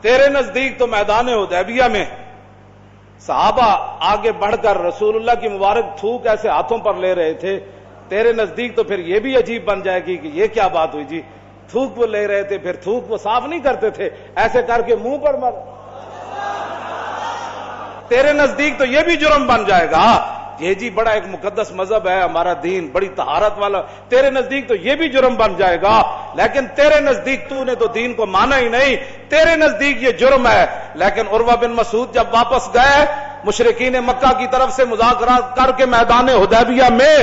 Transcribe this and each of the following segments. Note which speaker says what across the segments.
Speaker 1: تیرے نزدیک تو میدان حدیبیہ میں صحابہ آگے بڑھ کر رسول اللہ کی مبارک تھوک ایسے ہاتھوں پر لے رہے تھے، تیرے نزدیک تو پھر یہ بھی عجیب بن جائے گی کہ یہ کیا بات ہوئی جی، تھوک وہ لے رہے تھے، پھر تھوک وہ صاف نہیں کرتے تھے، ایسے کر کے منہ پر مر، تیرے نزدیک تو یہ بھی جرم بن جائے گا، یہ جی بڑا ایک مقدس مذہب ہے ہمارا دین، بڑی طہارت والا، تیرے نزدیک تو یہ بھی جرم بن جائے گا، لیکن تیرے نزدیک تو نے تو دین کو مانا ہی نہیں، تیرے نزدیک یہ جرم ہے۔ لیکن عروہ بن مسعود جب واپس گئے مشرکین مکہ کی طرف سے مذاکرات کر کے میدان حدیبیہ میں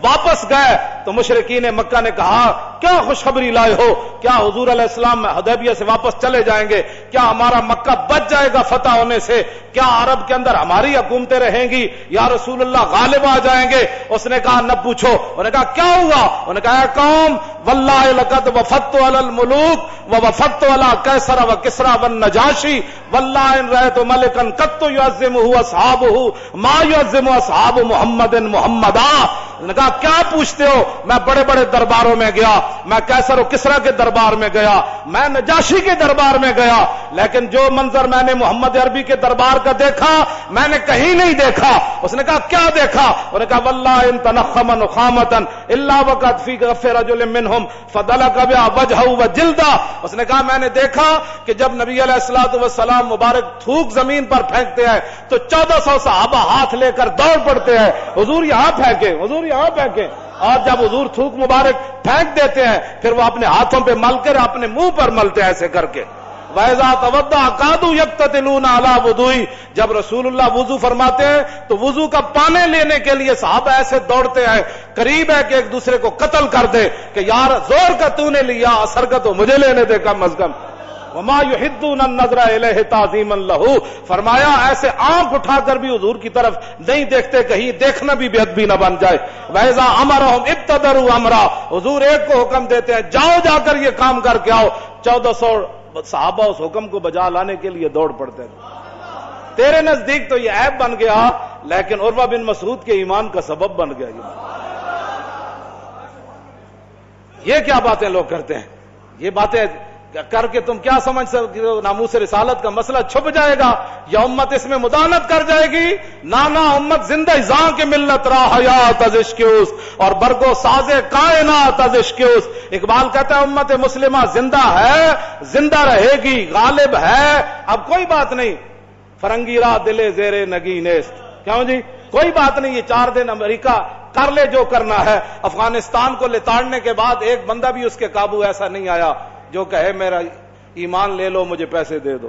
Speaker 1: واپس گئے تو مشرکین مکہ نے کہا کیا خوشخبری لائے ہو، کیا حضور علیہ السلام حدیبیہ سے واپس چلے جائیں گے، کیا ہمارا مکہ بچ جائے گا فتح ہونے سے، کیا عرب کے اندر ہماری حکومتیں رہیں گی، یا رسول اللہ غالب آ جائیں گے؟ اس نے کہا نہ پوچھو، انہوں نے کہا کیا ہوا؟ انہوں نے کہا اے قوم واللہ لقد وفدت علی الملوک ووفدت علی کیسر وکسرا والنجاشی واللہ ان رأیت ملکا قط یعظمہ اصحابہ ما یعظم اصحاب محمد محمدا۔ انہوں نے کہا کیا پوچھتے ہو، میں بڑے بڑے درباروں میں گیا، میں کیسر و کسرا کے دربار میں گیا، میں نجاشی کے دربار میں گیا، لیکن جو منظر میں نے محمد عربی کے دربار کا دیکھا میں نے کہیں نہیں دیکھا۔ اس نے کہا کیا دیکھا؟ انہوں نے کہا واللہ ان تنخم نخامتا الا وقد فی غف رجل منہم فدلک بها وجهه وجلدہ۔ اس نے کہا میں نے دیکھا کہ جب نبی علیہ الصلوۃ والسلام مبارک تھوک زمین پر پھینکتے ہیں تو 1400 صحابہ ہاتھ لے کر دوڑ پڑتے ہیں، حضور یہاں پھینکے، حضور یہاں پھینکے، اور جب حضور تھوک مبارک پھینک دیتے ہیں پھر وہ اپنے ہاتھوں پہ مل کر اپنے منہ پر ملتے ہیں ایسے کر کے۔ وَإِذَا تَوَضَّأَ كَادُوا يَقْتَتِلُونَ عَلَى وُضُوئِهِ، جب رسول اللہ وضو فرماتے ہیں تو وضو کا پانے لینے کے لیے صحابہ ایسے دوڑتے ہیں، قریب ہے کہ ایک دوسرے کو قتل کر دے کہ یار زور کا تو نے لیا، اثر کا تو مجھے لینے دے کم از کم۔ وَمَا يُحِدُّونَ النَّظْرَ إِلَيْهِ تَعْظِيمًا لَهُ، فرمایا ایسے آنکھ اٹھا کر بھی حضور کی طرف نہیں دیکھتے، کہیں دیکھنا بھی بے ادبی نہ بن جائے۔ وَإِذَا أَمَرَهُمْ ابْتَدَرُوا أَمْرًا، حضور ایک کو حکم دیتے ہیں جاؤ جا کر یہ کام کر کے آؤ، 1400 صحابہ اس حکم کو بجا لانے کے لیے دوڑ پڑتے ہیں۔ تیرے نزدیک تو یہ عیب بن گیا، لیکن عروہ بن مسعود کے ایمان کا سبب بن گیا۔ یہ کیا باتیں لوگ کرتے ہیں، یہ باتیں کر کے تم کیا سمجھ سکتے ہو ناموس رسالت کا مسئلہ چھپ جائے گا یا امت اس میں مدانت کر جائے گی؟ نانا امت زندہ زاں کے ملت را حیات از عشق اس اور برگو ساز کائنات از عشق اس۔ اقبال کہتا ہے امت مسلمہ زندہ ہے، زندہ رہے گی، غالب ہے، اب کوئی بات نہیں، فرنگی را دل زیر نگی نیست، کیوں جی کوئی بات نہیں، یہ 4 دن امریکہ کر لے جو کرنا ہے۔ افغانستان کو لتاڑنے کے بعد ایک بندہ بھی اس کے قابو ایسا نہیں آیا جو کہے میرا ایمان لے لو مجھے پیسے دے دو،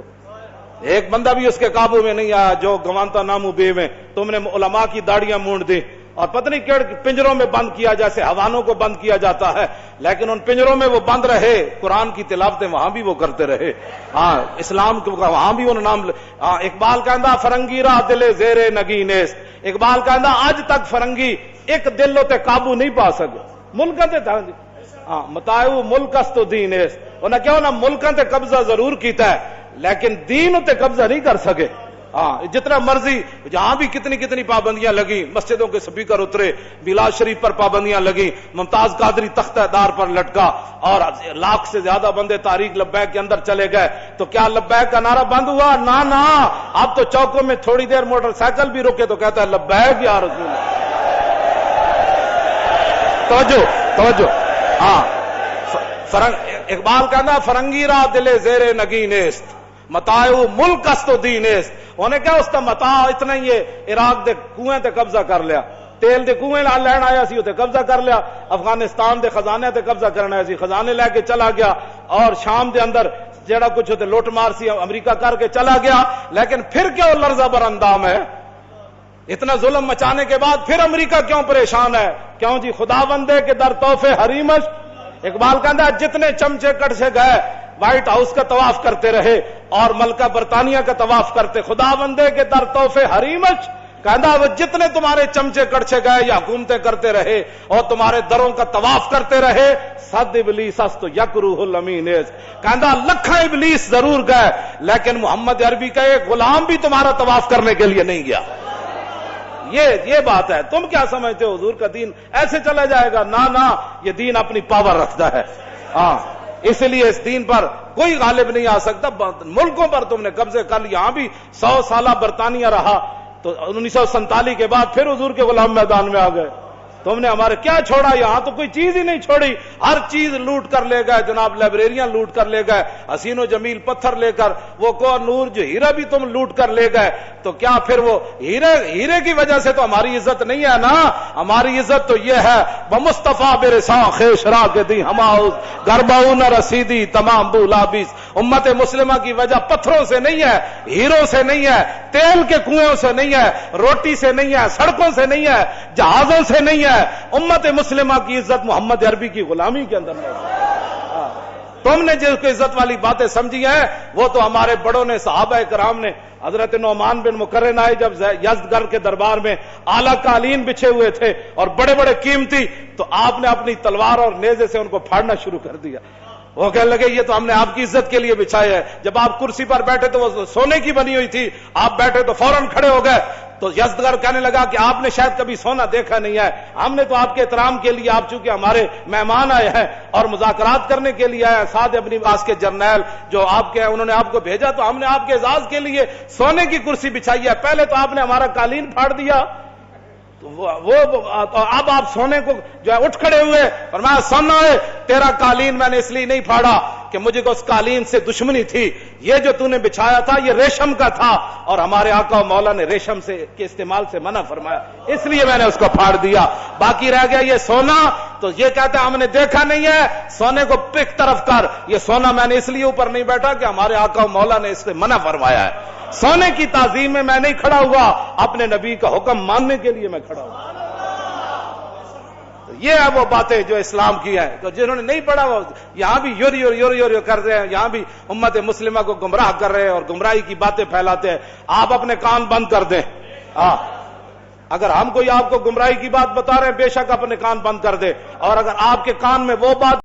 Speaker 1: ایک بندہ بھی اس کے قابو میں نہیں آیا جو گوانتا نامو بے میں تم نے علماء کی داڑیاں مونڈ دی اور پتہ نہیں کیڑ پنجروں میں بند کیا جیسے حیوانوں کو بند کیا جاتا ہے، لیکن ان پنجروں میں وہ بند رہے، قرآن کی تلاوتیں وہاں بھی وہ کرتے رہے، ہاں اسلام کو وہاں بھی انہوں نام اقبال کہندا فرنگی را دل زیر نگی نیست، اقبال کہندا اج تک فرنگی ایک دل تے قابو نہیں پا سکے، ملکاں تے تھا ہاں متاعو ملک است دین است، انہیں کیا ہونا ملکاں تے قبضہ ضرور کیتا ہے لیکن دین تے قبضہ نہیں کر سکے۔ ہاں جتنا مرضی جہاں بھی کتنی پابندیاں لگی، مسجدوں کے سپیکر اترے، بلال شریف پر پابندیاں لگی، ممتاز قادری تختہ دار پر لٹکا اور 1 لاکھ سے زیادہ بندے تاریخ لبیک کے اندر چلے گئے، تو کیا لبیک کا نعرہ بند ہوا؟ نا اب تو چوکوں میں تھوڑی دیر موٹر سائیکل بھی رکے تو کہتا ہے لبیک یا رسول اللہ۔ توجہ ہاں اقبال کہنا فرنگی را دل زیر نگی نیست متاعو ملک است دین است، انہیں کیا اس کا متاع اتنا ہی ہے، عراق دے کنویں تے قبضہ کر لیا، تیل دے کنویں لین آیا سی تے قبضہ کر لیا، افغانستان دے خزانے تے قبضہ کرنا سی، خزانے لے کے چلا گیا، اور شام دے اندر جڑا کچھ ہوتے لوٹ مار سی امریکہ کر کے چلا گیا، لیکن پھر کیا لرزہ بر اندام ہے؟ اتنا ظلم مچانے کے بعد پھر امریکہ کیوں پریشان ہے؟ کیوں جی خدا بندے کے در تحفے حریمش۔ اقبال کہتا ہے جتنے چمچے کٹ سے گئے وائٹ ہاؤس کا طواف کرتے رہے اور ملکہ برطانیہ کا طواف کرتے، خدا بندے کے در تحفے حریمش، کہتا وہ جتنے تمہارے چمچے کڑچے گئے یا حکومتیں کرتے رہے اور تمہارے دروں کا طواف کرتے رہے، صد ابلیس است یکروہ الامین، کہتا لکھاں ابلیس ضرور گئے لیکن محمد عربی کا ایک غلام بھی تمہارا طواف کرنے کے لیے نہیں گیا۔ یہ بات ہے، تم کیا سمجھتے ہو حضور کا دین ایسے چلا جائے گا؟ نا یہ دین اپنی پاور رکھتا ہے، ہاں اس لیے اس دین پر کوئی غالب نہیں آ سکتا. ملکوں پر تم نے قبضے کر لی, یہاں بھی 100 سالہ برطانیہ رہا, تو 1947 کے بعد پھر حضور کے غلام میدان میں آ گئے. تم نے ہمارے کیا چھوڑا؟ یہاں تو کوئی چیز ہی نہیں چھوڑی, ہر چیز لوٹ کر لے گئے جناب, لائبریریاں لوٹ کر لے گئے, حسین و جمیل پتھر لے کر, وہ کوہ نور جو ہیرا بھی تم لوٹ کر لے گئے. تو کیا پھر وہ ہیرے کی وجہ سے تو ہماری عزت نہیں ہے نا؟ ہماری عزت تو یہ ہے وہ مصطفیٰ برسا خیشرا کے دی ہماؤز گرباؤ نہ رسیدی تمام بولابیس. امت مسلمہ کی وجہ پتھروں سے نہیں ہے, ہیروں سے نہیں ہے, تیل کے کنویں سے نہیں ہے, روٹی سے نہیں ہے, سڑکوں سے نہیں ہے, جہازوں سے نہیں ہے. امت مسلمہ کی عزت محمد عربی کی غلامی کے اندر نہیں. تم نے جس کو عزت والی باتیں سمجھی ہیں وہ تو ہمارے بڑوں نے, صحابہ کرام نے. حضرت نعمان بن مقرن آئے جب یزدگرد کے دربار میں, اعلیٰ قالین بچھے ہوئے تھے اور بڑے بڑے قیمتی, تو آپ نے اپنی تلوار اور نیزے سے ان کو پھاڑنا شروع کر دیا. وہ کہنے لگے یہ تو ہم نے آپ کی عزت کے لیے بچھایا ہے. جب آپ کرسی پر بیٹھے تو وہ سونے کی بنی ہوئی تھی, آپ بیٹھے تو فوراً کھڑے ہو گئے. تو یزدگرد کہنے لگا کہ آپ نے شاید کبھی سونا دیکھا نہیں ہے, ہم نے تو آپ کے احترام کے لیے, آپ چونکہ ہمارے مہمان آئے ہیں اور مذاکرات کرنے کے لیے آئے ہیں, سعد ابن وقاص کے جرنیل جو آپ کے, انہوں نے آپ کو بھیجا, تو ہم نے آپ کے اعزاز کے لیے سونے کی کرسی بچھائی ہے. پہلے تو آپ نے ہمارا قالین پھاڑ دیا, اب آپ سونے کو جو ہے اٹھ کھڑے ہوئے اور میں سننا ہے تیرا قالین میں نے اس لیے نہیں پھاڑا کہ مجھے کو اس قالین سے دشمنی تھی, یہ جو تو نے بچھایا تھا یہ ریشم کا تھا اور ہمارے آقا و مولا نے ریشم سے کے استعمال سے منع فرمایا, اس لیے میں نے اس کو پھاڑ دیا. باقی رہ گیا یہ سونا, تو یہ کہتے ہیں ہم نے دیکھا نہیں ہے, سونے کو پک طرف کر. یہ سونا میں نے اس لیے اوپر نہیں بیٹھا کہ ہمارے آقا و مولا نے اس سے منع فرمایا ہے. سونے کی تعظیم میں نہیں کھڑا ہوا, اپنے نبی کا حکم ماننے کے لیے میں کھڑا ہوا. یہ ہے وہ باتیں جو اسلام کی ہے. تو جنہوں نے نہیں پڑھا وہ یہاں بھی یور کر رہے ہیں, یہاں بھی امت مسلمہ کو گمراہ کر رہے ہیں اور گمراہی کی باتیں پھیلاتے ہیں. آپ اپنے کان بند کر دیں. اگر ہم کوئی آپ کو گمراہی کی بات بتا رہے ہیں بے شک اپنے کان بند کر دیں, اور اگر آپ کے کان میں وہ بات